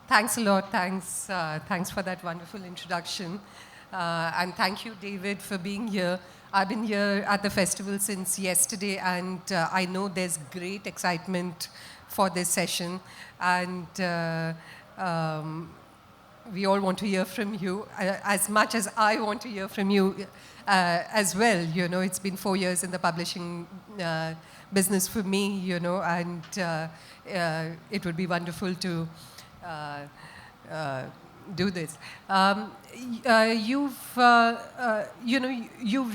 Thanks a lot. Thanks for that wonderful introduction. And thank you, David, for being here. I've been here at the festival since yesterday, and I know there's great excitement for this session. And we all want to hear from you, as much as I want to hear from you as well. You know, it's been 4 years in the publishing business for me, you know, and it would be wonderful to do this. You've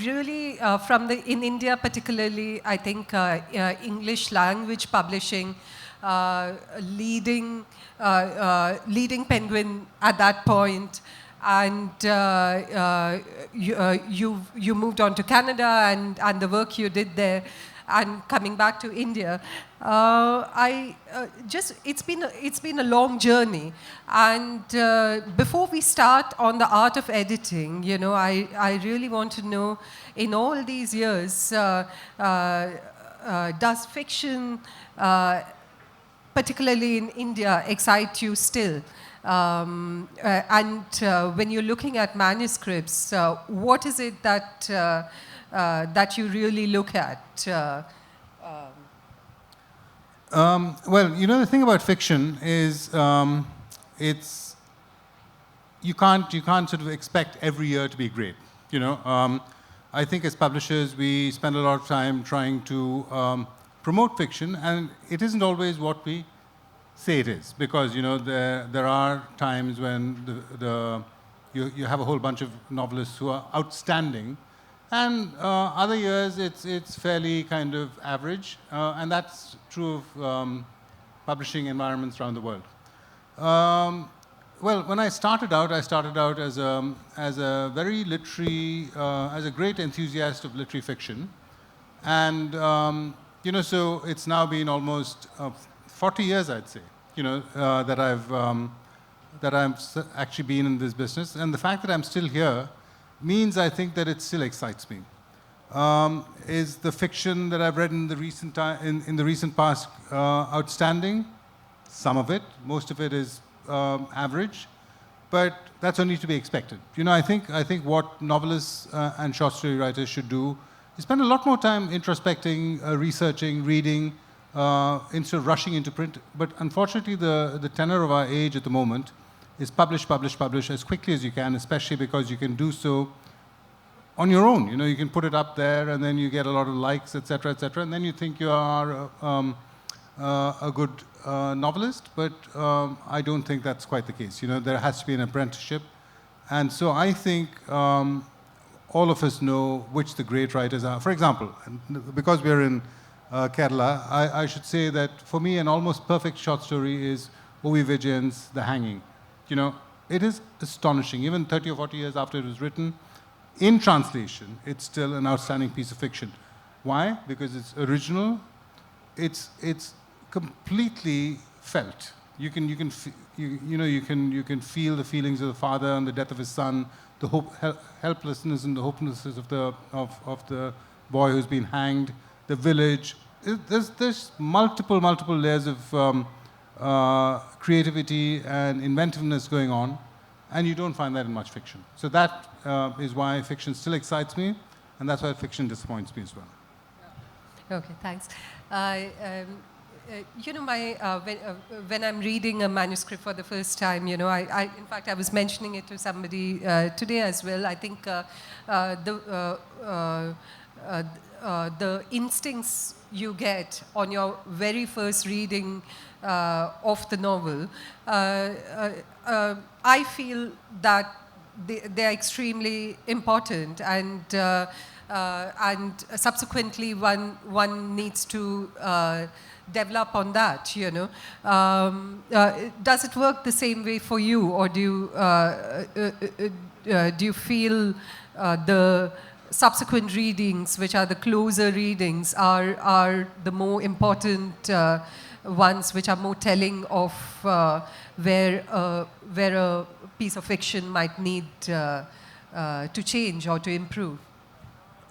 really, in India particularly, I think English language publishing, leading Penguin at that point, and you moved on to Canada and the work you did there, and coming back to India. It's been a long journey, and before we start on the art of editing, you know, I really want to know, in all these years, does fiction, particularly in India, excite you still? When you're looking at manuscripts, what is it that that you really look at? Well, you know, the thing about fiction is it's you can't sort of expect every year to be great. You know, I think as publishers we spend a lot of time trying to promote fiction, and it isn't always what we say it is, because you know there are times when you have a whole bunch of novelists who are outstanding. And other years, it's fairly kind of average, and that's true of publishing environments around the world. Well, when I started out as a very literary, as a great enthusiast of literary fiction, and you know, so it's now been almost 40 years, I'd say, you know, that I've actually been in this business, and the fact that I'm still here means I think that it still excites me. Is the fiction that I've read in the recent past outstanding? Some of it, most of it is average, but that's only to be expected. You know, I think what novelists and short story writers should do is spend a lot more time introspecting, researching, reading, instead of rushing into print. But unfortunately, the tenor of our age at the moment is publish as quickly as you can, especially because you can do so on your own. You know, you can put it up there and then you get a lot of likes, etc., and then you think you are a good novelist, but I don't think that's quite the case. You know, there has to be an apprenticeship, and so I think all of us know which the great writers are. For example, because we're in Kerala, I should say that for me an almost perfect short story is O.V. Vijayan's The Hanging. You know, it is astonishing. Even 30 or 40 years after it was written, in translation, it's still an outstanding piece of fiction. Why? Because it's original. It's completely felt. You can feel the feelings of the father and the death of his son, the helplessness and the hopelessness of the boy who's been hanged, the village. There's multiple layers of creativity and inventiveness going on, and you don't find that in much fiction. So that is why fiction still excites me, and that's why fiction disappoints me as well. Okay, thanks. You know, when I'm reading a manuscript for the first time, you know, in fact, I was mentioning it to somebody today as well. I think the instincts you get on your very first reading of the novel, I feel that they're extremely important, and subsequently one needs to develop on that, you know. Does it work the same way for you, or do you feel the subsequent readings, which are the closer readings, are the more important ones, which are more telling of where a piece of fiction might need to change or to improve?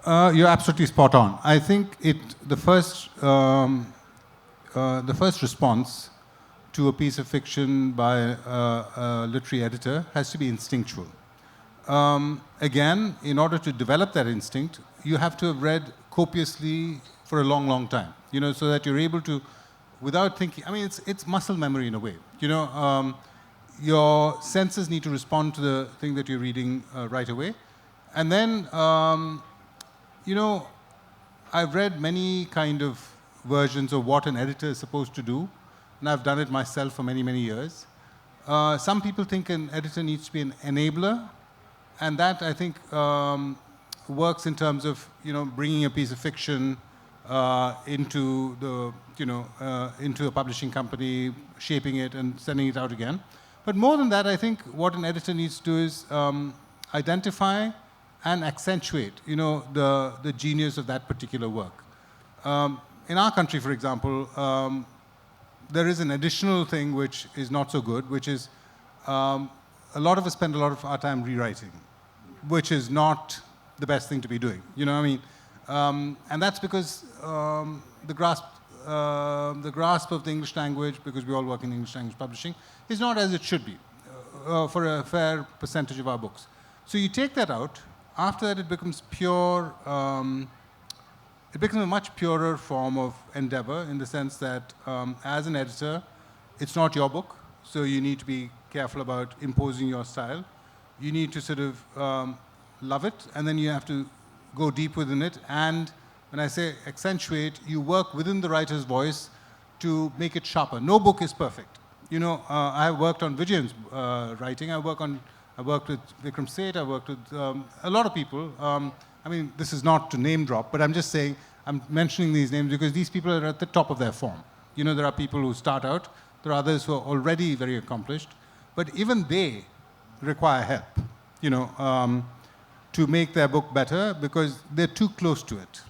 You're absolutely spot on. I think the first the first response to a piece of fiction by a literary editor has to be instinctual. Again, in order to develop that instinct, you have to have read copiously for a long, long time, so that you're able to, without thinking, I mean, it's muscle memory in a way, your senses need to respond to the thing that you're reading right away. And then, I've read many kind of versions of what an editor is supposed to do, and I've done it myself for many, many years. Some people think an editor needs to be an enabler, and that, I think, works in terms of, bringing a piece of fiction into the, into a publishing company, shaping it and sending it out again. But more than that, I think what an editor needs to do is identify and accentuate, the genius of that particular work. In our country, for example, there is an additional thing which is not so good, which is a lot of us spend a lot of our time rewriting, which is not the best thing to be doing. And that's because the grasp of the English language, because we all work in English language publishing, is not as it should be for a fair percentage of our books. So you take that out. After that, it becomes pure. It becomes a much purer form of endeavor, in the sense that as an editor, it's not your book, so you need to be careful about imposing your style. You need to sort of love it, and then you have to go deep within it. And when I say accentuate, you work within the writer's voice to make it sharper. No book is perfect. I have worked on Vijay's writing. I worked with Vikram Seth. I worked with a lot of people. I mean, this is not to name drop, but I'm just saying, I'm mentioning these names because these people are at the top of their form. There are people who start out. There are others who are already very accomplished. But even they require help, to make their book better, because they're too close to it.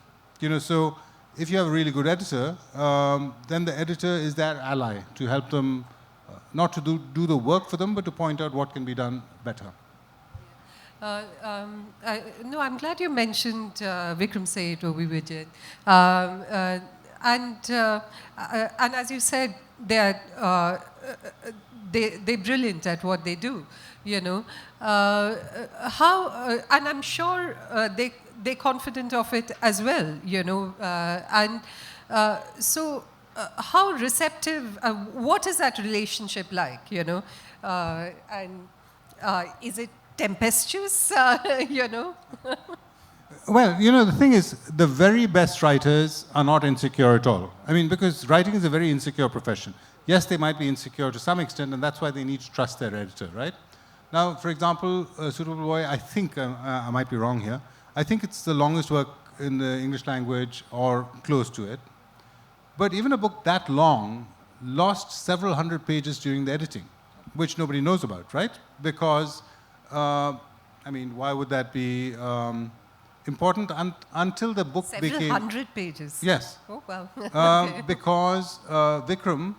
So if you have a really good editor, then the editor is their ally to help them, not to do the work for them, but to point out what can be done better. No, I'm glad you mentioned Vikram Seth or Vijay. And as you said, they're brilliant at what they do. How, and I'm sure they're confident of it as well. So how receptive? What is that relationship like? And is it tempestuous? Well, the thing is, the very best writers are not insecure at all. I mean, because writing is a very insecure profession. Yes, they might be insecure to some extent, and that's why they need to trust their editor, right? Now, for example, Suitable Boy, I think, I might be wrong here, I think it's the longest work in the English language or close to it. But even a book that long lost several hundred pages during the editing, which nobody knows about, right? Because, I mean, why would that be important until the book became... Several hundred pages? Yes. Oh, well. Okay. Because Vikram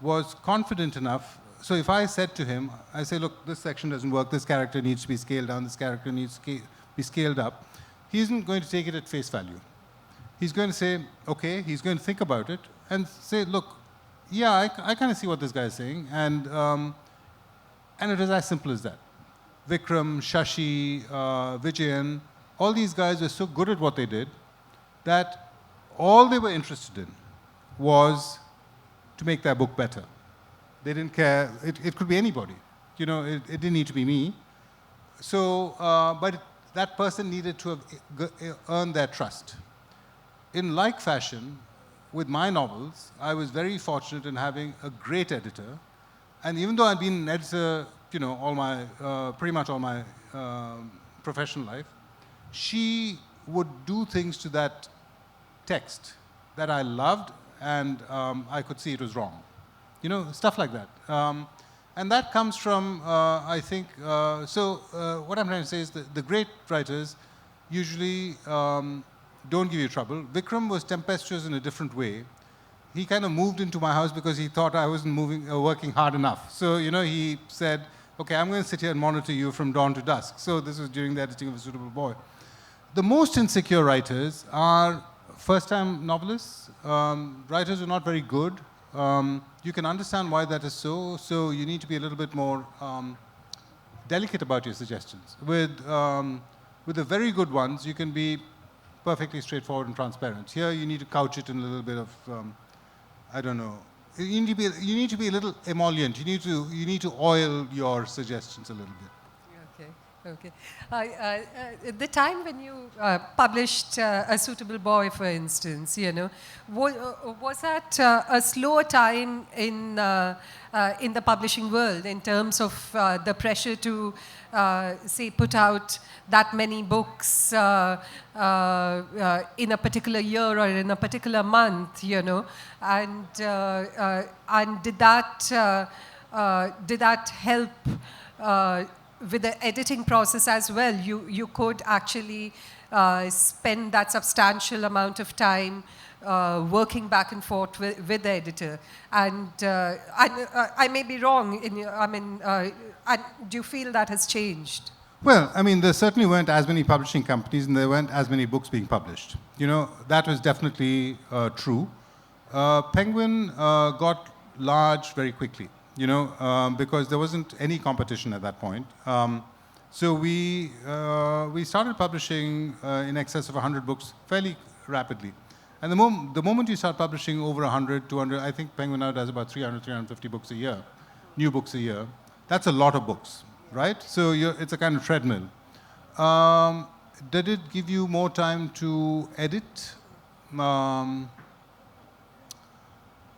was confident enough. So if I said to him, I say, look, this section doesn't work, this character needs to be scaled down, this character needs to be scaled up, he isn't going to take it at face value. He's going to say, okay, he's going to think about it and say, look, yeah, I kind of see what this guy is saying. And it is as simple as that. Vikram, Shashi, Vijayan, all these guys were so good at what they did that all they were interested in was to make their book better. They didn't care. It could be anybody. It didn't need to be me. So, but that person needed to have earned their trust. In like fashion, with my novels, I was very fortunate in having a great editor. And even though I'd been an editor, all my, pretty much all my professional life, she would do things to that text that I loved, and I could see it was wrong. Stuff like that. And that comes from, I think, what I'm trying to say is that the great writers usually don't give you trouble. Vikram was tempestuous in a different way. He kind of moved into my house because he thought I wasn't working hard enough. So, he said, okay, I'm going to sit here and monitor you from dawn to dusk. So this was during the editing of A Suitable Boy. The most insecure writers are first-time novelists, writers who are not very good. You can understand why that is so. So you need to be a little bit more delicate about your suggestions. With the very good ones, you can be perfectly straightforward and transparent. Here, you need to couch it in a little bit of, I don't know. You need to be a little emollient. You need to oil your suggestions a little bit. Okay. The time when you published A Suitable Boy, for instance, was that a slower time in the publishing world in terms of the pressure to, say, put out that many books in a particular year or in a particular month, and did that help? With the editing process as well, you could actually spend that substantial amount of time working back and forth with the editor. And I may be wrong. Do you feel that has changed? Well, I mean, there certainly weren't as many publishing companies, and there weren't as many books being published. That was definitely true. Penguin got large very quickly. Because there wasn't any competition at that point. So we started publishing in excess of 100 books fairly rapidly. And the moment you start publishing over 100, 200, I think Penguin now does about 300, 350 books a year, new books a year. That's a lot of books, right? So it's a kind of treadmill. Did it give you more time to edit?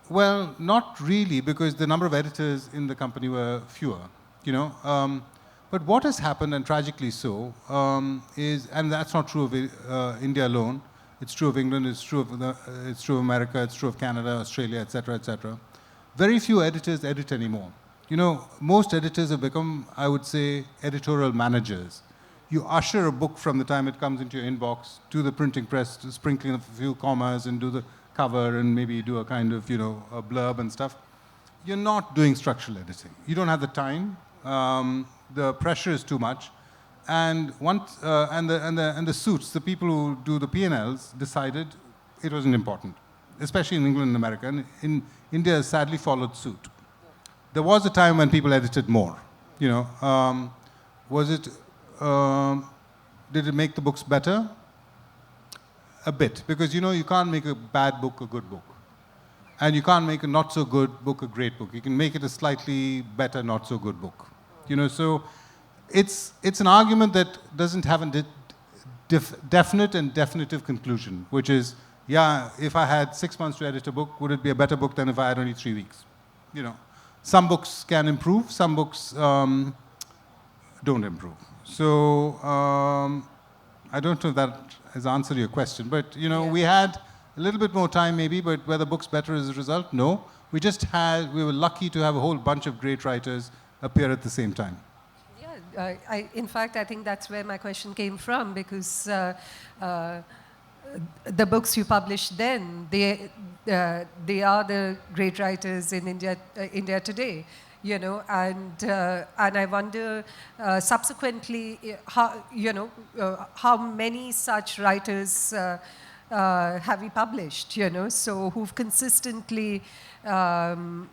Well, not really, because the number of editors in the company were fewer, But what has happened, and tragically so, is, and that's not true of India alone. It's true of England. It's true of America. It's true of Canada, Australia, etc., etc. Very few editors edit anymore. Most editors have become, I would say, editorial managers. You usher a book from the time it comes into your inbox to the printing press, to sprinkling a few commas and do the cover and maybe do a kind of, a blurb and stuff. You're not doing structural editing. You don't have the time. The pressure is too much. And the suits, the people who do the P&Ls decided it wasn't important, especially in England and America. And in India, sadly followed suit. There was a time when people edited more. Did it make the books better? A bit, because you can't make a bad book a good book. And you can't make a not so good book a great book. You can make it a slightly better, not so good book. So it's an argument that doesn't have a definite and definitive conclusion, which is, if I had 6 months to edit a book, would it be a better book than if I had only 3 weeks? Some books can improve, some books don't improve. So I don't know if that has answered your question, but we had a little bit more time maybe, but were the books better as a result? No. We were lucky to have a whole bunch of great writers appear at the same time. Yeah, in fact, I think that's where my question came from, because the books you published then, they are the great writers in India today. And I wonder subsequently how many such writers have we published, so who've consistently, and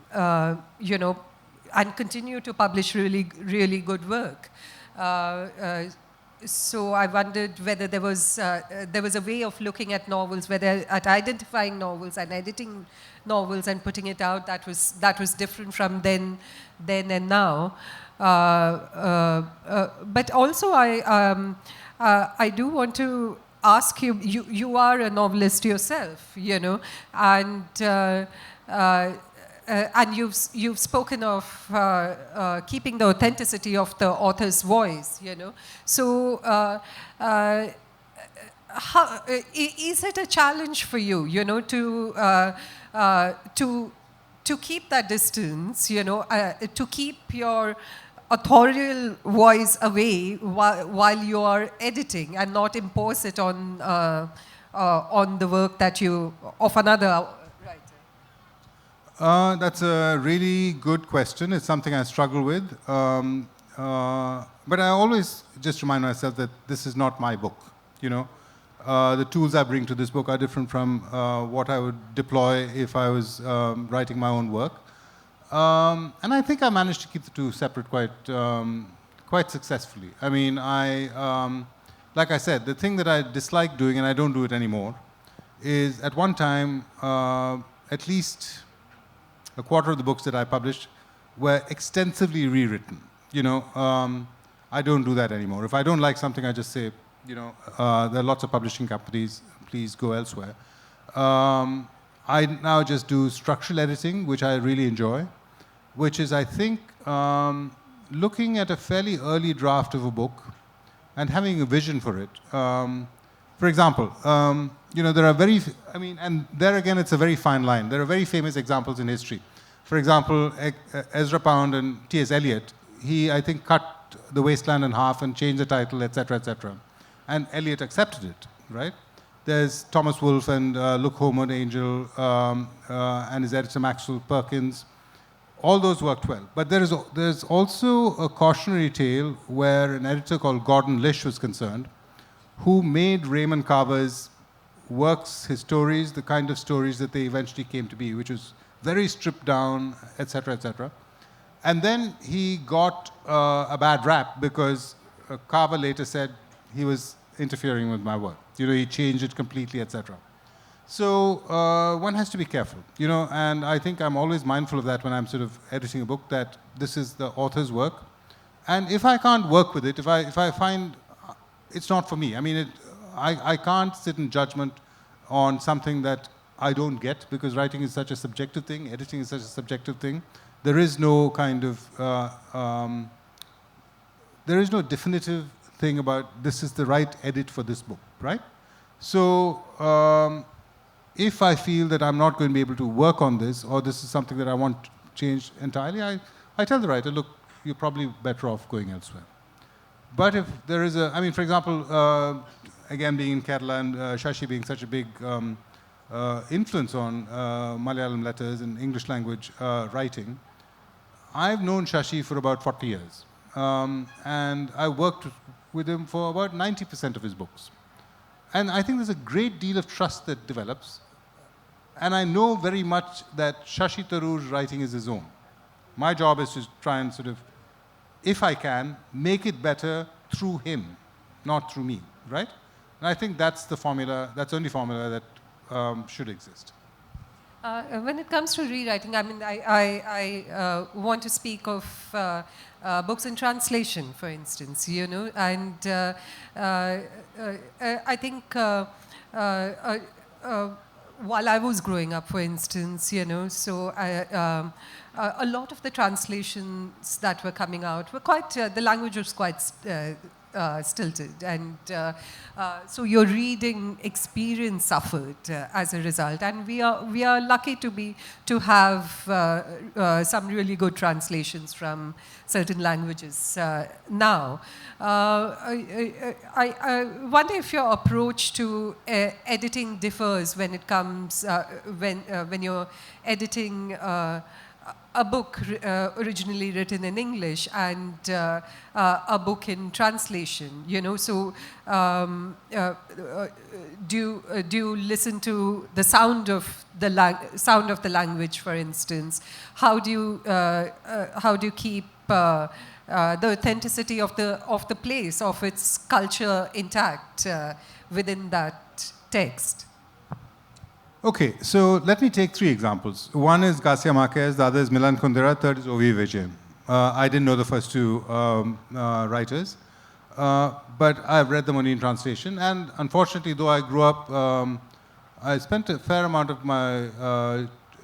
continue to publish really, really good work. So I wondered whether there was a way of looking at novels, whether at identifying novels and editing novels and putting it out that was different from then and now. But also I do want to ask you. You are a novelist yourself, and you've spoken of keeping the authenticity of the author's voice, So, how, is it a challenge for you, to keep that distance, to keep your authorial voice away while you are editing and not impose it on the work of another? That's a really good question. It's something I struggle with. But I always just remind myself that this is not my book, The tools I bring to this book are different from what I would deploy if I was writing my own work. And I think I managed to keep the two separate quite successfully. I mean, like I said, the thing that I dislike doing, and I don't do it anymore, is at one time, at least a quarter of the books that I published were extensively rewritten. You know, I don't do that anymore. If I don't like something, I just say, you know, there are lots of publishing companies, please go elsewhere. I now just do structural editing, which I really enjoy, which is, I think, looking at a fairly early draft of a book and having a vision for it. For example, you know, there are and there again, it's a very fine line. There are very famous examples in history. For example, Ezra Pound and T.S. Eliot, he, I think, cut The Wasteland in half and changed the title, etc., etc. And Eliot accepted it, right? There's Thomas Wolfe and Look Homeward, Angel, and his editor Maxwell Perkins. All those worked well. But there's also a cautionary tale where an editor called Gordon Lish was concerned, who made Raymond Carver's works, his stories, the kind of stories that they eventually came to be, which was very stripped down, etc., etc. And then he got a bad rap because Carver later said he was interfering with my work. You know, he changed it completely, etc. So one has to be careful, you know, and I think I'm always mindful of that when I'm sort of editing a book, that this is the author's work. And if I can't work with it, if I find it's not for me, I mean, I can't sit in judgment on something that I don't get, because writing is such a subjective thing, editing is such a subjective thing. There is no kind of, there is no definitive thing about this is the right edit for this book, right? So if I feel that I'm not going to be able to work on this, or this is something that I want changed entirely, I tell the writer, look, you're probably better off going elsewhere. But if there is I mean, for example, again, being in Kerala and Shashi being such a big influence on Malayalam letters and English language writing, I've known Shashi for about 40 years. And I worked with him for about 90% of his books. And I think there's a great deal of trust that develops. And I know very much that Shashi Tharoor's writing is his own. My job is to try and sort of, if I can, make it better through him, not through me, right? And I think that's the formula, that's the only formula that should exist. When it comes to rewriting, I mean, I want to speak of books in translation, for instance, you know, and I think while I was growing up, for instance, you know, so a lot of the translations that were coming out were quite, the language was quite stilted, and so your reading experience suffered as a result. And we are lucky to have some really good translations from certain languages now. I wonder if your approach to editing differs when it comes when you're editing a book originally written in English and a book in translation, you know. So do you listen to the sound of the language, for instance? How do you keep the authenticity of the place, of its culture intact within that text? Okay, so let me take 3 examples. One is Garcia Marquez, the other is Milan Kundera, third is O.V. Vijayan. I didn't know the first 2 writers, but I've read them only in translation. And unfortunately, though I grew up, I spent a fair amount of my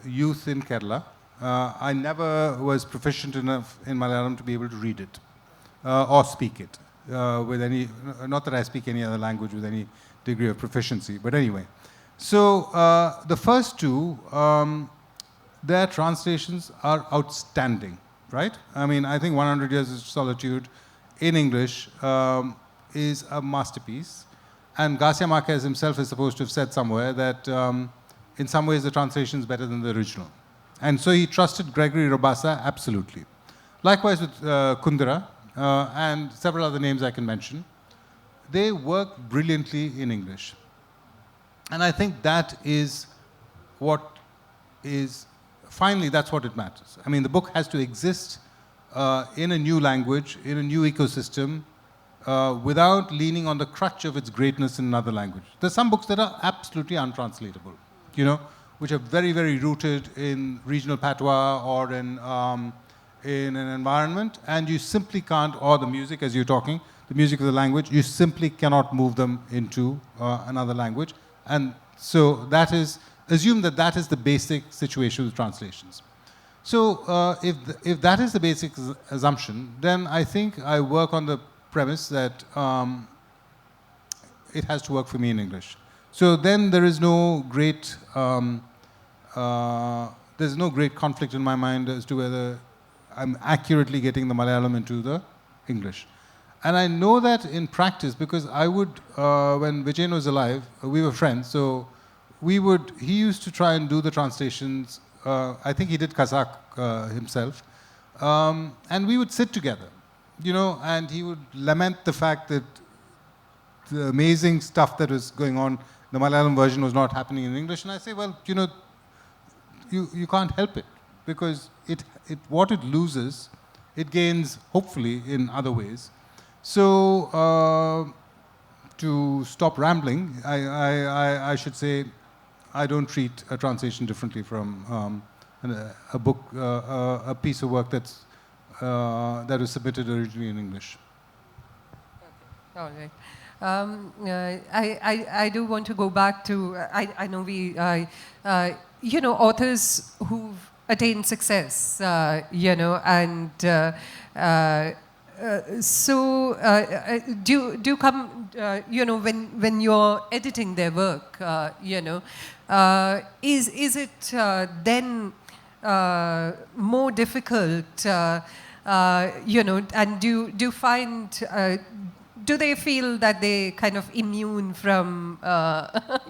youth in Kerala. I never was proficient enough in Malayalam to be able to read it or speak it with any, not that I speak any other language with any degree of proficiency, but anyway. So the first 2, their translations are outstanding, right? I mean, I think 100 Years of Solitude in English is a masterpiece. And Garcia Marquez himself is supposed to have said somewhere that in some ways the translation is better than the original. And so he trusted Gregory Rabassa absolutely. Likewise with Kundera and several other names I can mention. They work brilliantly in English. And I think that is what is, finally, that's what it matters. I mean, the book has to exist in a new language, in a new ecosystem, without leaning on the crutch of its greatness in another language. There's some books that are absolutely untranslatable, you know, which are very, very rooted in regional patois or in an environment, and you simply can't, or the music as you're talking, the music of the language, you simply cannot move them into another language. And so that is, assume that that is the basic situation with translations. So if that is the basic assumption, then I think I work on the premise that it has to work for me in English. So then there is no great, there's no great conflict in my mind as to whether I'm accurately getting the Malayalam into the English. And I know that in practice because I would, when Vijayan was alive, we were friends, so he used to try and do the translations. I think he did Kazakh himself. And we would sit together, you know, and he would lament the fact that the amazing stuff that was going on, the Malayalam version was not happening in English. And I say, well, you know, you can't help it because what it loses, it gains hopefully in other ways. So to stop rambling, I should say I don't treat a translation differently from a book, a piece of work that was submitted originally in English. Okay. All right. I do want to go back to, I know you know, authors who've attained success, you know, and so do you come, you know, when you're editing their work, you know, is it then more difficult, you know, and do you find, do they feel that they kind of immune from,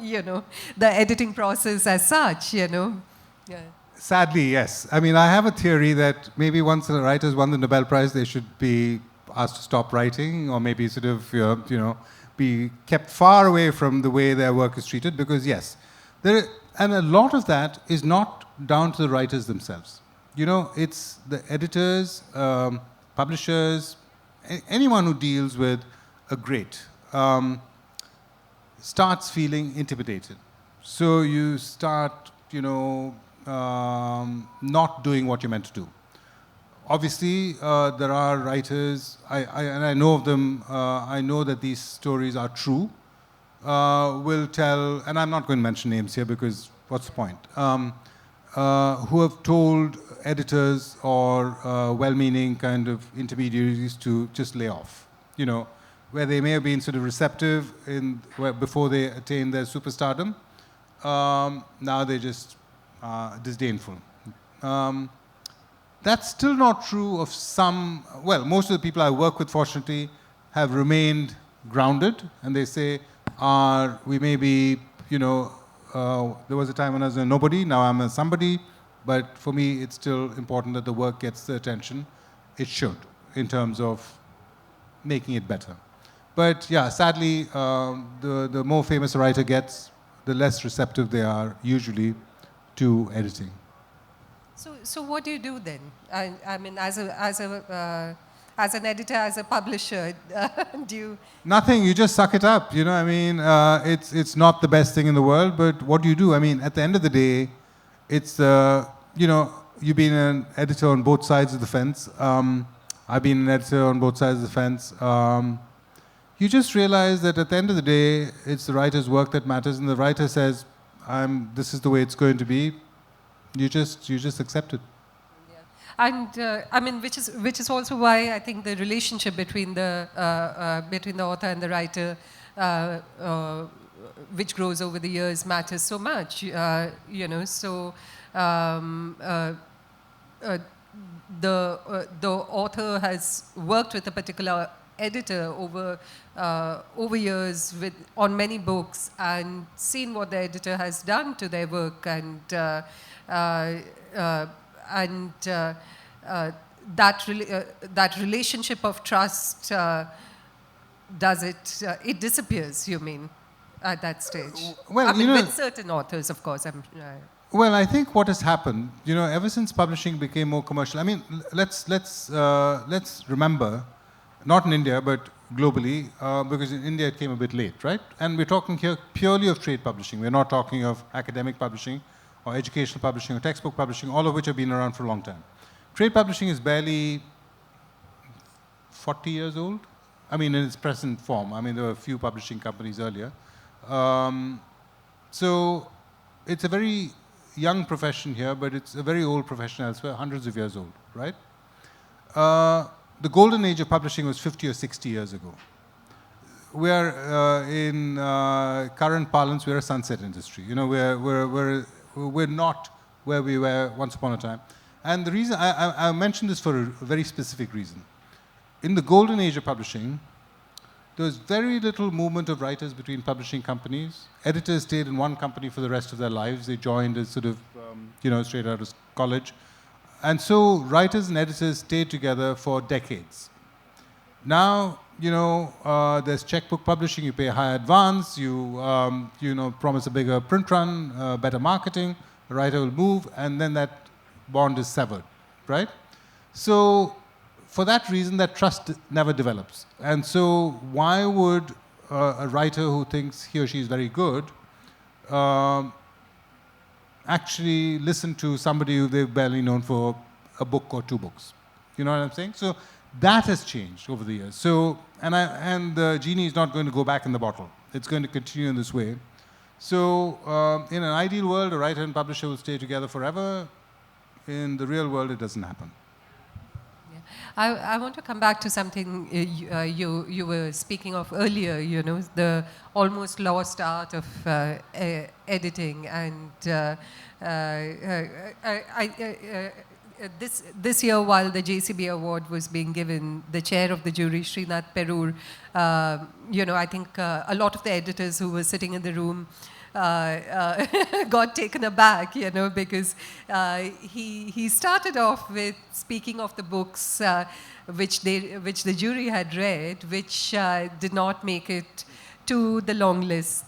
you know, the editing process as such, you know? Yeah. Sadly, yes. I mean, I have a theory that maybe once the writers won the Nobel Prize, they should be asked to stop writing, or maybe sort of, you know, be kept far away from the way their work is treated. Because yes, and a lot of that is not down to the writers themselves. You know, it's the editors, publishers, anyone who deals with a great starts feeling intimidated. So you start, you know, not doing what you're meant to do. Obviously, there are writers, and I know of them, I know that these stories are true, will tell, and I'm not going to mention names here because what's the point, who have told editors or well-meaning kind of intermediaries to just lay off, you know, where they may have been sort of receptive before they attain their superstardom. Now they're just disdainful. That's still not true of some, well, most of the people I work with, fortunately, have remained grounded, and they say, we may be, you know, there was a time when I was a nobody, now I'm a somebody, but for me, it's still important that the work gets the attention it should, in terms of making it better. But yeah, sadly, the more famous a writer gets, the less receptive they are, usually, to editing. So what do you do then? I mean, as an editor, as a publisher, do you? Nothing. You just suck it up. You know, I mean, it's not the best thing in the world, but what do you do? I mean, at the end of the day, it's you know, you've been an editor on both sides of the fence. I've been an editor on both sides of the fence. You just realize that at the end of the day, it's the writer's work that matters, and the writer says, this is the way it's going to be. You just accept it. Yeah. And I mean, which is also why I think the relationship between the author and the writer, which grows over the years, matters so much. You know, so the author has worked with a particular editor over years on many books and seen what the editor has done to their work, and that relationship of trust it disappears, you mean? at that stage? Well, I mean, you know, with certain authors, of course. well, I think what has happened, you know, ever since publishing became more commercial. I mean, let's remember, not in India but globally, because in India it came a bit late, right? And we're talking here purely of trade publishing. We're not talking of academic publishing or educational publishing or textbook publishing, all of which have been around for a long time. Trade publishing is barely 40 years old. I mean, in its present form. I mean, there were a few publishing companies earlier. So it's a very young profession here, but it's a very old profession elsewhere, hundreds of years old, right? The golden age of publishing was 50 or 60 years ago. We are in current parlance, we're a sunset industry. You know, we're not where we were once upon a time. And the reason, I mentioned this for a very specific reason. In the golden age of publishing, there was very little movement of writers between publishing companies. Editors stayed in one company for the rest of their lives. They joined as sort of, you know, straight out of college. And so writers and editors stayed together for decades. Now, you know, there's checkbook publishing. You pay a higher advance. You know, promise a bigger print run, better marketing. The writer will move, and then that bond is severed, right? So for that reason, that trust never develops. And so why would a writer who thinks he or she is very good actually listen to somebody who they've barely known for a book or two books? You know what I'm saying? So that has changed over the years. So, and the genie is not going to go back in the bottle. It's going to continue in this way. So in an ideal world, a writer and publisher will stay together forever. In the real world, it doesn't happen. I want to come back to something you were speaking of earlier, you know, the almost lost art of editing. And this year, while the JCB award was being given, the chair of the jury, Srinath Perur, you know, I think a lot of the editors who were sitting in the room got taken aback, you know, because he started off with speaking of the books which the jury had read, which did not make it to the long list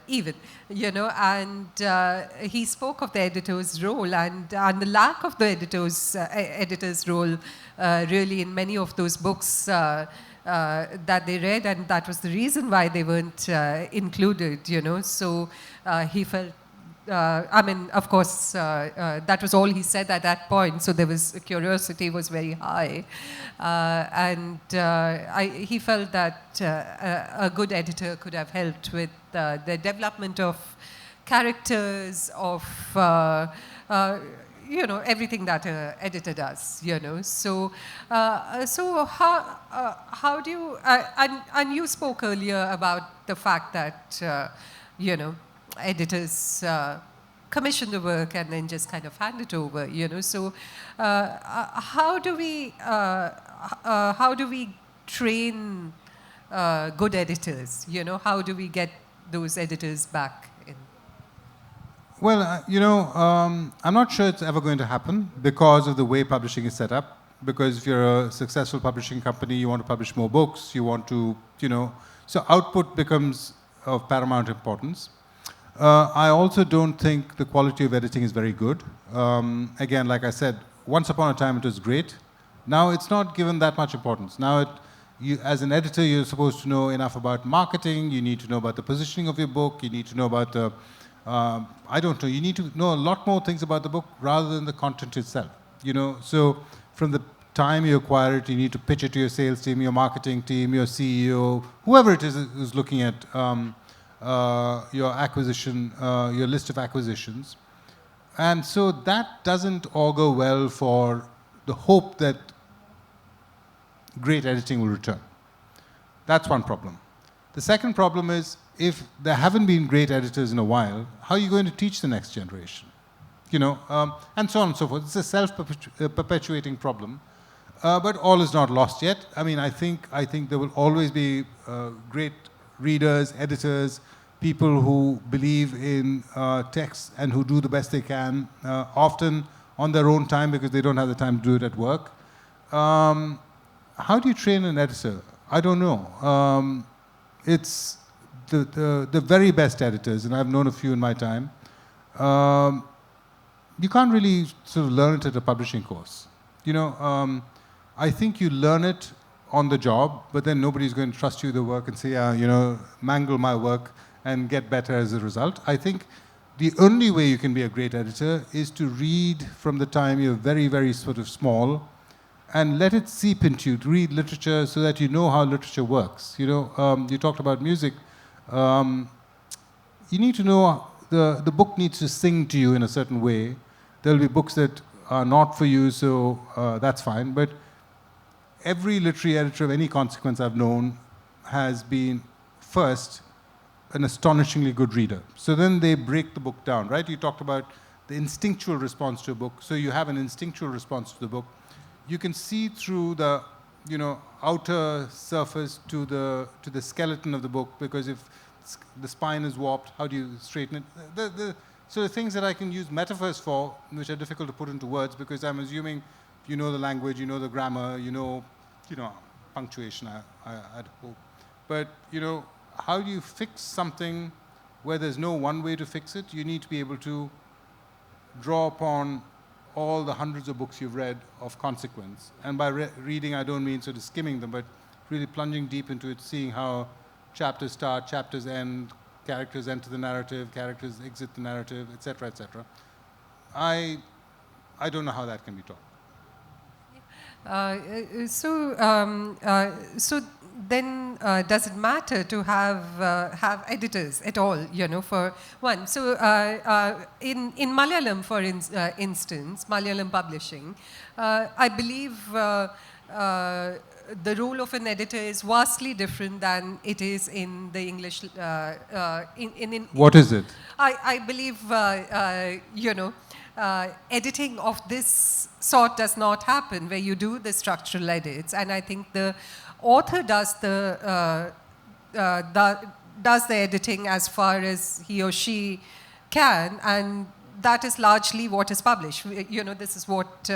even, you know, and he spoke of the editor's role and the lack of the editor's role really in many of those books that they read, and that was the reason why they weren't included, you know. So he felt, I mean, of course, that was all he said at that point, so there was, curiosity was very high. And he felt that a good editor could have helped with the development of characters, of you know, everything that an editor does, you know. So, so how do you, and you spoke earlier about the fact that, you know, editors commission the work and then just kind of hand it over, you know. So, how do we train good editors, you know? How do we get those editors back in? Well, you know, I'm not sure it's ever going to happen because of the way publishing is set up. Because if you're a successful publishing company, you want to publish more books, you want to, you know, so output becomes of paramount importance. I also don't think the quality of editing is very good. Again, like I said, once upon a time it was great. Now it's not given that much importance. Now, as an editor, you're supposed to know enough about marketing, you need to know about the positioning of your book, you need to know about the I don't know, you need to know a lot more things about the book rather than the content itself, you know. So from the time you acquire it, you need to pitch it to your sales team, your marketing team, your CEO, whoever it is who's looking at your acquisition, your list of acquisitions. And so that doesn't augur well for the hope that great editing will return. That's one problem. The second problem is, if there haven't been great editors in a while, how are you going to teach the next generation? You know, and so on and so forth. It's a self-perpetuating problem, but all is not lost yet. I mean, I think there will always be great readers, editors, people who believe in text and who do the best they can, often on their own time because they don't have the time to do it at work. How do you train an editor? I don't know. the very best editors, and I've known a few in my time, you can't really sort of learn it at a publishing course. I think you learn it on the job, but then nobody's going to trust you the work and say, mangle my work and get better as a result. I think the only way you can be a great editor is to read from the time you're very, very sort of small and let it seep into you, to read literature so that you know how literature works. You talked about music. You need to know the book needs to sing to you in a certain way. There'll be books that are not for you, so that's fine. But every literary editor of any consequence I've known has been, first, an astonishingly good reader. So then they break the book down, right? You talked about the instinctual response to a book. So you have an instinctual response to the book. You can see through the, outer surface to the skeleton of the book, because if the spine is warped, how do you straighten it? So the things that I can use metaphors for, which are difficult to put into words, because I'm assuming you know the language, you know the grammar, you know punctuation, I'd hope. But, how do you fix something where there's no one way to fix it? You need to be able to draw upon all the hundreds of books you've read of consequence. And by reading, I don't mean sort of skimming them, but really plunging deep into it, seeing how chapters start, chapters end, characters enter the narrative, characters exit the narrative, etc., etc. I don't know how that can be taught. So then, does it matter to have editors at all? For one. So in Malayalam, for instance, Malayalam publishing, I believe the role of an editor is vastly different than it is in the English. What is it? I believe editing of this sort does not happen where you do the structural edits, and I think the author does the editing as far as he or she can, and that is largely what is published. This is what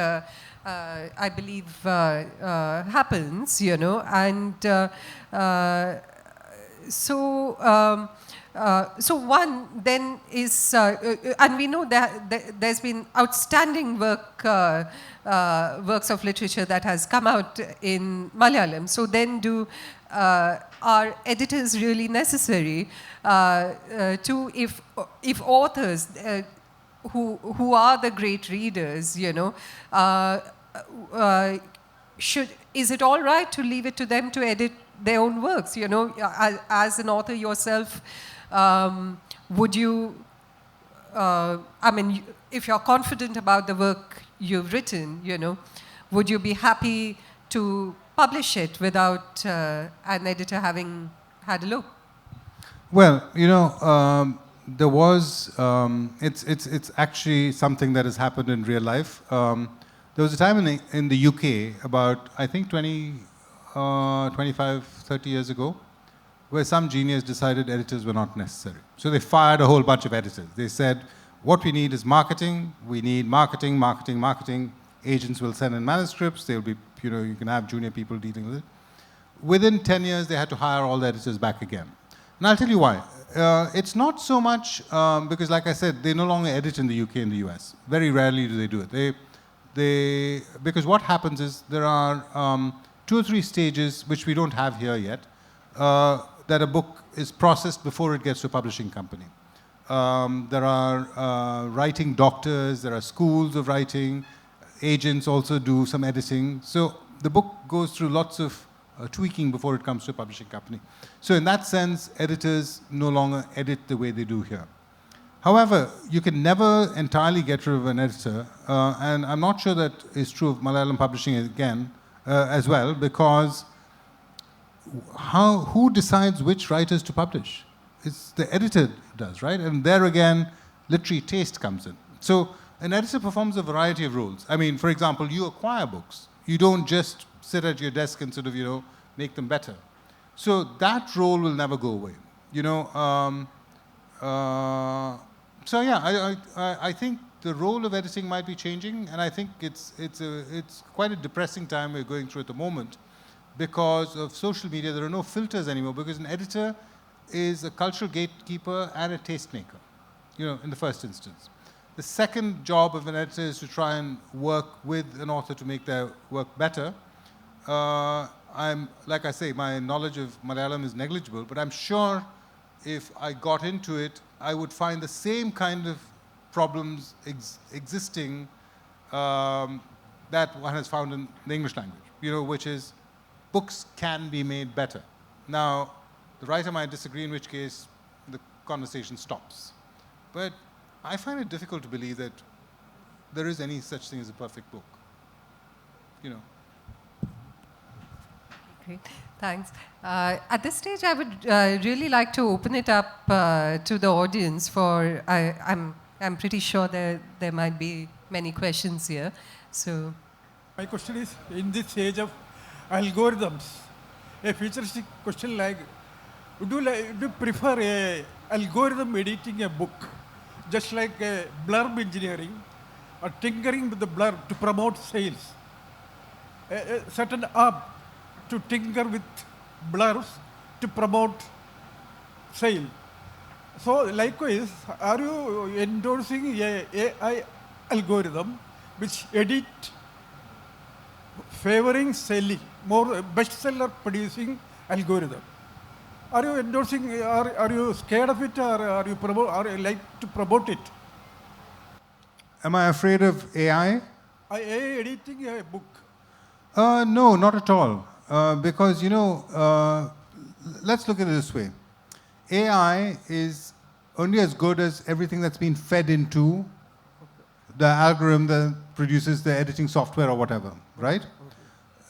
I believe happens. And so one then is, and we know that there's been outstanding works of literature that has come out in Malayalam. So then are editors really necessary to, if authors who are the great readers, is it all right to leave it to them to edit their own works? As an author yourself, would you, if you're confident about the work you've written, would you be happy to publish it without an editor having had a look? Well, there was, it's actually something that has happened in real life. There was a time in the UK about, I think, 25, 30 years ago, where some genius decided editors were not necessary. So they fired a whole bunch of editors. They said, what we need is marketing. We need marketing, marketing, marketing. Agents will send in manuscripts. They'll be, you can have junior people dealing with it. Within 10 years, they had to hire all the editors back again. And I'll tell you why. It's not so much because, like I said, they no longer edit in the UK and the US. Very rarely do they do it. Because what happens is there are 2 or 3 stages, which we don't have here yet, that a book is processed before it gets to a publishing company. There are writing doctors, there are schools of writing, agents also do some editing. So the book goes through lots of tweaking before it comes to a publishing company. So in that sense, editors no longer edit the way they do here. However, you can never entirely get rid of an editor, and I'm not sure that is true of Malayalam publishing again, as well, because who decides which writers to publish? It's the editor does, right? And there again, literary taste comes in. So an editor performs a variety of roles. I mean, for example, you acquire books. You don't just sit at your desk and sort of, make them better. So that role will never go away. So yeah, I think the role of editing might be changing, and I think it's quite a depressing time we're going through at the moment because of social media. There are no filters anymore because an editor is a cultural gatekeeper and a tastemaker, in the first instance. The second job of an editor is to try and work with an author to make their work better. Like I say, my knowledge of Malayalam is negligible, but I'm sure if I got into it, I would find the same kind of problems existing that one has found in the English language, which is books can be made better. Now, the writer might disagree, in which case the conversation stops. But I find it difficult to believe that there is any such thing as a perfect book. Great, thanks. At this stage, I would really like to open it up to the audience for, I'm pretty sure there might be many questions here. So, my question is, in this age of algorithms, a futuristic question like, would you prefer a algorithm editing a book, just like a blurb engineering, or tinkering with the blurb to promote sales? A certain app to tinker with blurbs to promote sale. So likewise, are you endorsing a AI algorithm which edit favoring selling, more bestseller producing algorithm? Are you endorsing, are you scared of it, or are you like to promote it? Am I afraid of AI? AI editing a book? No, not at all. Because, let's look at it this way. AI is only as good as everything that's been fed into the algorithm that produces the editing software or whatever, right?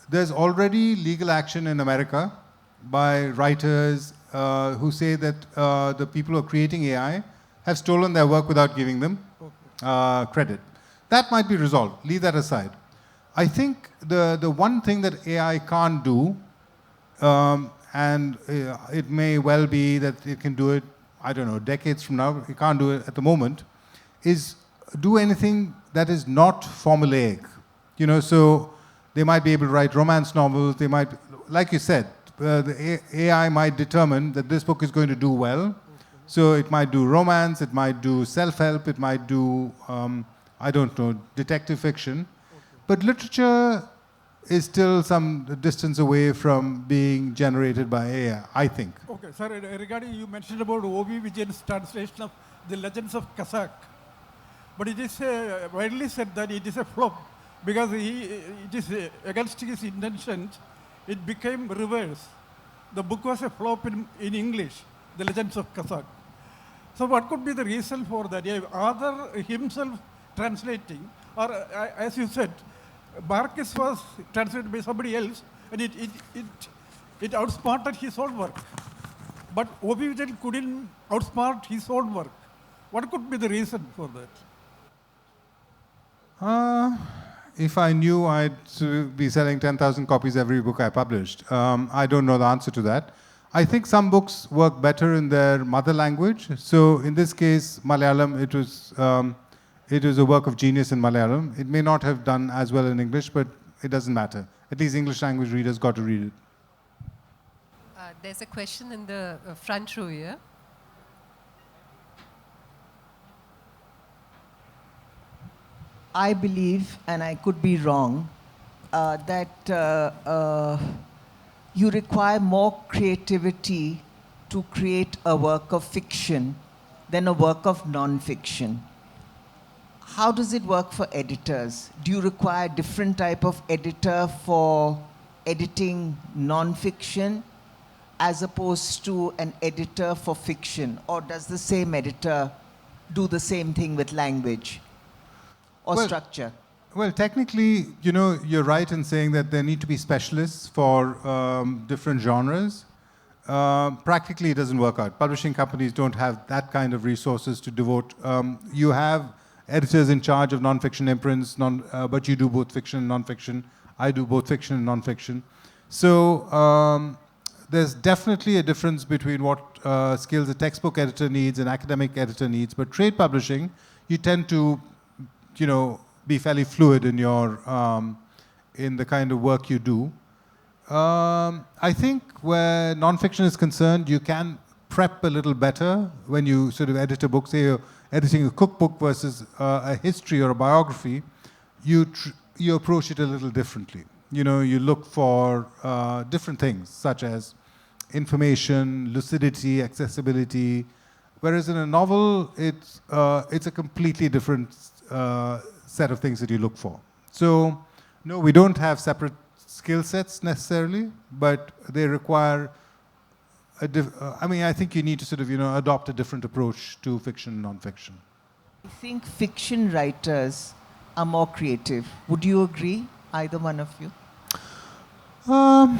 There's already legal action in America by writers who say that the people who are creating AI have stolen their work without giving them credit. That might be resolved. Leave that aside. I think the one thing that AI can't do, and it may well be that it can do it, I don't know, decades from now, it can't do it at the moment, is do anything that is not formulaic. So they might be able to write romance novels, they might, like you said, the AI might determine that this book is going to do well. So it might do romance, it might do self-help, it might do, I don't know, detective fiction. But literature is still some distance away from being generated by AI, I think. Okay, sir, regarding you mentioned about O.V. Vijayan's translation of The Legends of Kazakh. But it is widely said that it is a flop because it is against his intentions, it became reverse. The book was a flop in English, The Legends of Kazakh. So what could be the reason for that? Either himself translating, or as you said, Barkis was translated by somebody else, and it outsmarted his own work. But O.V. Vijayan couldn't outsmart his own work. What could be the reason for that? If I knew, I'd be selling 10,000 copies every book I published. I don't know the answer to that. I think some books work better in their mother language. So in this case, Malayalam, it was a work of genius in Malayalam. It may not have done as well in English, but it doesn't matter. At least English language readers got to read it. There's a question in the front row here. I believe, and I could be wrong, that you require more creativity to create a work of fiction than a work of non-fiction. How does it work for editors? Do you require a different type of editor for editing non-fiction as opposed to an editor for fiction? Or does the same editor do the same thing with language or structure? Well, technically, you're right in saying that there need to be specialists for different genres. Practically, it doesn't work out. Publishing companies don't have that kind of resources to devote. You have editors in charge of non-fiction imprints, but you do both fiction and non-fiction. I do both fiction and non-fiction. So there's definitely a difference between what skills a textbook editor needs and academic editor needs. But trade publishing, you tend to, be fairly fluid in your in the kind of work you do. I think where non-fiction is concerned, you can prep a little better when you sort of edit a book. Say you're editing a cookbook versus a history or a biography, you approach it a little differently. You know, you look for different things such as information, lucidity, accessibility. Whereas in a novel, it's a completely different set of things that you look for. So, no, we don't have separate skill sets necessarily, but they require I mean, I think you need to sort of, adopt a different approach to fiction and non-fiction. I think fiction writers are more creative. Would you agree, either one of you? Well,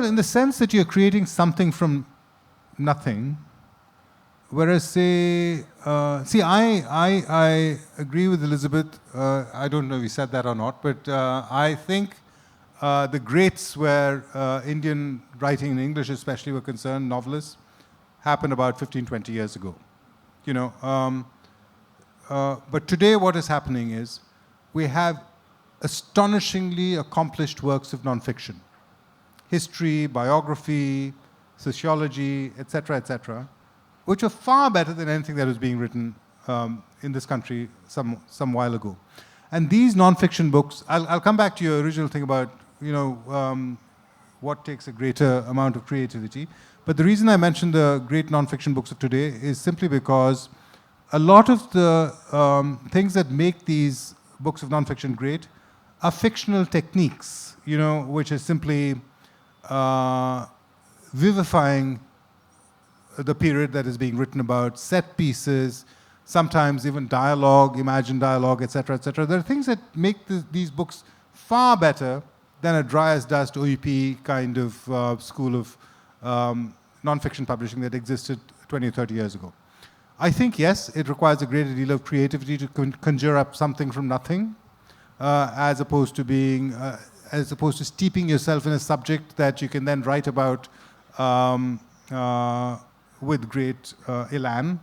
in the sense that you're creating something from nothing, whereas I agree with Elizabeth. I don't know if you said that or not, but I think the greats where Indian writing in English especially were concerned, novelists, happened about 15, 20 years ago. But today what is happening is we have astonishingly accomplished works of non-fiction. History, biography, sociology, etc., which are far better than anything that was being written in this country some while ago. And these non-fiction books, I'll come back to your original thing about, what takes a greater amount of creativity. But the reason I mentioned the great non-fiction books of today is simply because a lot of the things that make these books of non-fiction great are fictional techniques, which is simply vivifying the period that is being written about, set pieces, sometimes even dialogue, imagined dialogue, etc., etc. There are things that make these books far better than a dry as dust OEP kind of school of non-fiction publishing that existed 20 or 30 years ago. I think, yes, it requires a great deal of creativity to conjure up something from nothing, as opposed to steeping yourself in a subject that you can then write about with great elan.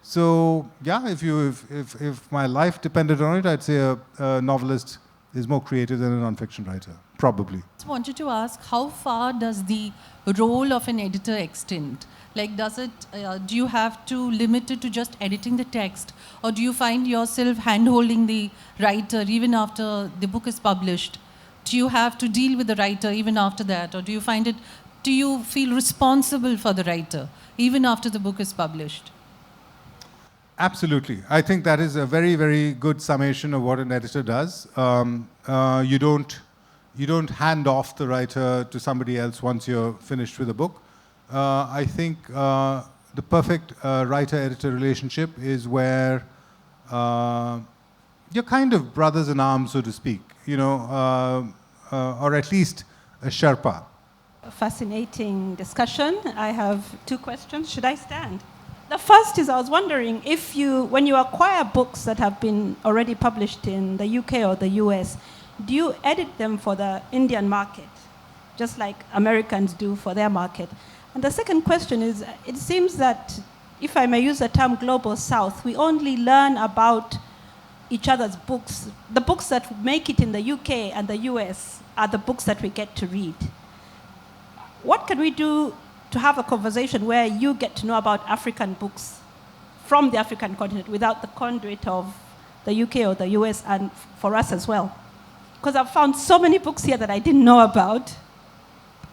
So, yeah, if my life depended on it, I'd say a novelist is more creative than a non-fiction writer, probably. I just wanted to ask, how far does the role of an editor extend? Like, do you have to limit it to just editing the text? Or do you find yourself hand-holding the writer even after the book is published? Do you have to deal with the writer even after that? Or do you feel responsible for the writer even after the book is published? Absolutely. I think that is a very, very good summation of what an editor does. You don't hand off the writer to somebody else once you're finished with a book. I think the perfect writer-editor relationship is where you're kind of brothers in arms, so to speak, or at least a Sherpa. A fascinating discussion. I have two questions. Should I stand? The first is, I was wondering if when you acquire books that have been already published in the UK or the US, do you edit them for the Indian market, just like Americans do for their market? And the second question is, it seems that, if I may use the term global south, we only learn about each other's books. The books that make it in the UK and the US are the books that we get to read. What can we do to have a conversation where you get to know about African books from the African continent without the conduit of the UK or the US, and for us as well? Because I've found so many books here that I didn't know about.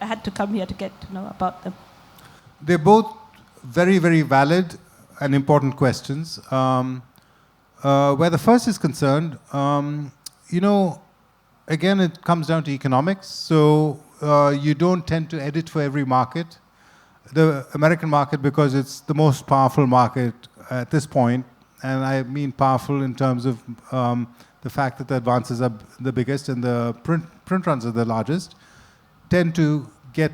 I had to come here to get to know about them. They're both very, very valid and important questions. Where the first is concerned, again, it comes down to economics. So you don't tend to edit for every market. The American market, because it's the most powerful market at this point, and I mean powerful in terms of the fact that the advances are the biggest and the print runs are the largest, tend to get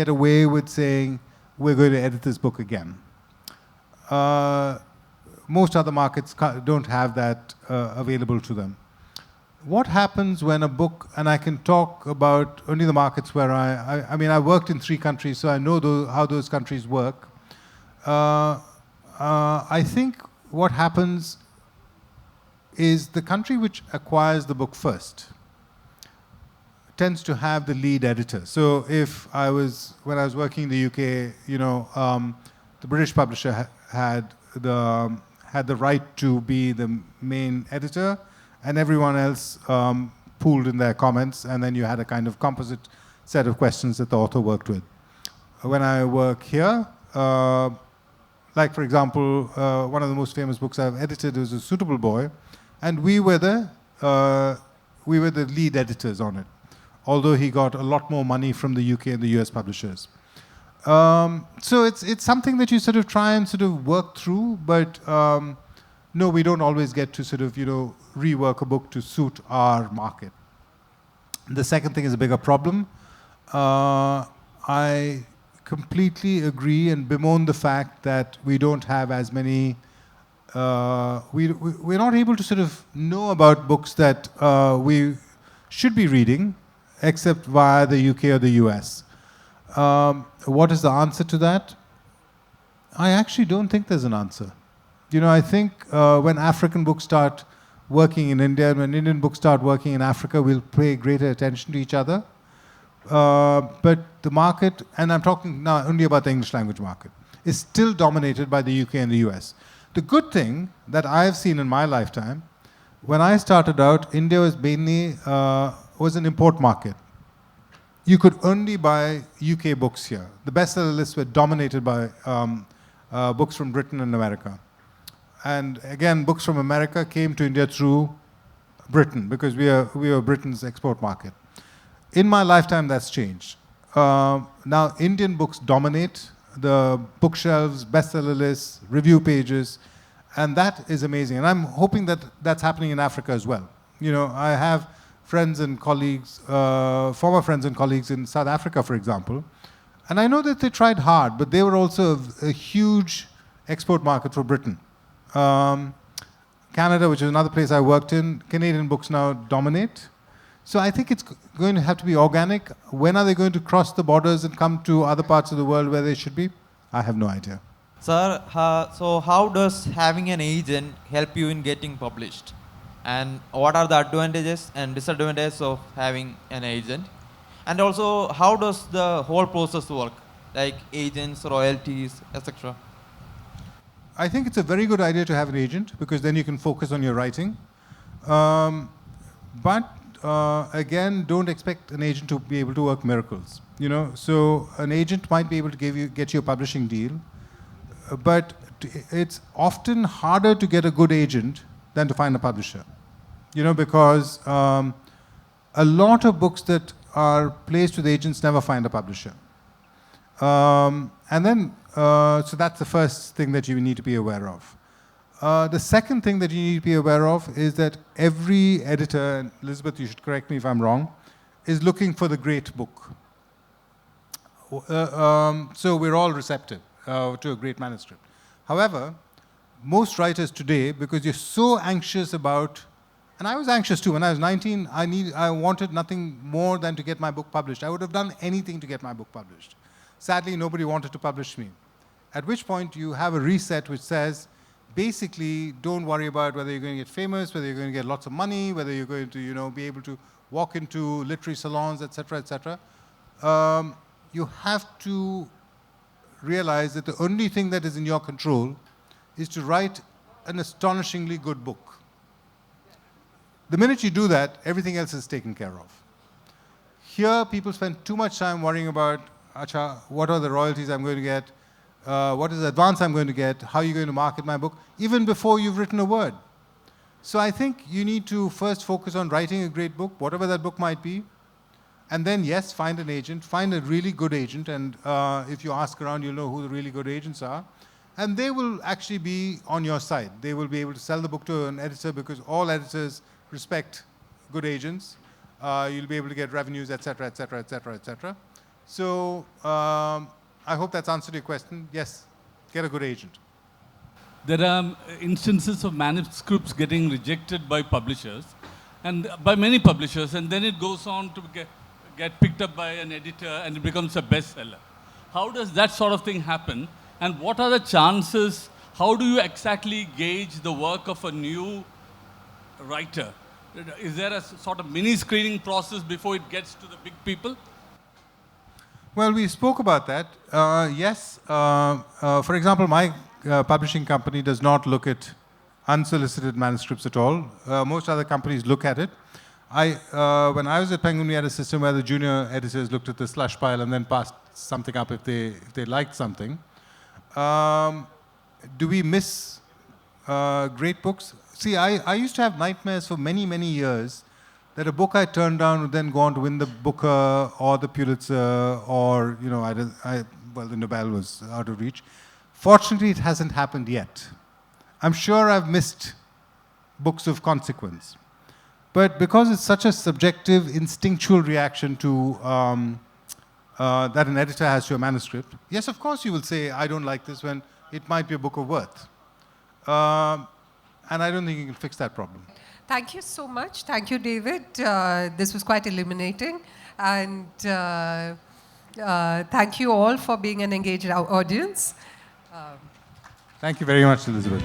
away with saying, we're going to edit this book again. Most other markets don't have that available to them. What happens when a book, and I can talk about only the markets where I worked in 3 countries, so I know how those countries work. I think what happens is the country which acquires the book first tends to have the lead editor. So when I was working in the UK, the British publisher had the right to be the main editor, and everyone else pooled in their comments, and then you had a kind of composite set of questions that the author worked with. When I work here, like for example, one of the most famous books I've edited is A Suitable Boy, and we were the lead editors on it, although he got a lot more money from the UK and the US publishers. So it's something that you sort of try and sort of work through, but no, we don't always get to sort of, rework a book to suit our market. The second thing is a bigger problem. I completely agree and bemoan the fact that we don't have as many, we're not able to sort of know about books that we should be reading, except via the UK or the US. What is the answer to that? I actually don't think there's an answer. I think when African books start working in India and when Indian books start working in Africa, we'll pay greater attention to each other. But the market, and I'm talking now only about the English language market, is still dominated by the UK and the US. The good thing that I've seen in my lifetime, when I started out, India was mainly was an import market. You could only buy UK books here. The bestseller lists were dominated by books from Britain and America. And again, books from America came to India through Britain because we are Britain's export market. In my lifetime, that's changed. Now, Indian books dominate the bookshelves, bestseller lists, review pages, and that is amazing. And I'm hoping that that's happening in Africa as well. I have friends and colleagues, former friends and colleagues in South Africa, for example, and I know that they tried hard, but they were also a huge export market for Britain. Canada, which is another place I worked in, Canadian books now dominate. So I think it's going to have to be organic. When are they going to cross the borders and come to other parts of the world where they should be? I have no idea. Sir, so how does having an agent help you in getting published? And what are the advantages and disadvantages of having an agent? And also, how does the whole process work? Like agents, royalties, etc. I think it's a very good idea to have an agent because then you can focus on your writing. But again, don't expect an agent to be able to work miracles. So an agent might be able to get you a publishing deal, but it's often harder to get a good agent than to find a publisher. Because a lot of books that are placed with agents never find a publisher. And then, so that's the first thing that you need to be aware of. The second thing that you need to be aware of is that every editor, and Elizabeth, you should correct me if I'm wrong, is looking for the great book. So we're all receptive to a great manuscript. However, most writers today, because you're so anxious about, and I was anxious too, when I was 19, I wanted nothing more than to get my book published. I would have done anything to get my book published. Sadly, nobody wanted to publish me. At which point you have a reset which says, basically, don't worry about whether you're going to get famous, whether you're going to get lots of money, whether you're going to, be able to walk into literary salons, etc., etc. You have to realize that the only thing that is in your control is to write an astonishingly good book. The minute you do that, everything else is taken care of. Here, people spend too much time worrying about, what are the royalties I'm going to get? What is the advance I'm going to get? How are you going to market my book? Even before you've written a word. So I think you need to first focus on writing a great book, whatever that book might be. And then, yes, find an agent. Find a really good agent. And if you ask around, you'll know who the really good agents are. And they will actually be on your side. They will be able to sell the book to an editor because all editors respect good agents. You'll be able to get revenues, etc., etc., etc., etc. So I hope that's answered your question. Yes, get a good agent. There are instances of manuscripts getting rejected by publishers, and by many publishers, and then it goes on to get picked up by an editor and it becomes a bestseller. How does that sort of thing happen? And what are the chances? How do you exactly gauge the work of a new writer Is there a sort of mini screening process before it gets to the big people? Well, we spoke about that. Yes. For example, my publishing company does not look at unsolicited manuscripts at all. Most other companies look at it. When I was at Penguin, we had a system where the junior editors looked at the slush pile and then passed something up if they liked something. Do we miss great books? See, I used to have nightmares for many, many years that a book I turned down would then go on to win the Booker or the Pulitzer or, you know, well, the Nobel was out of reach. Fortunately, it hasn't happened yet. I'm sure I've missed books of consequence. But because it's such a subjective, instinctual reaction to that an editor has to a manuscript, yes, of course you will say, I don't like this when it might be a book of worth. And I don't think you can fix that problem. Thank you so much. Thank you, David. This was quite illuminating. And thank you all for being an engaged audience. Thank you very much, Elizabeth.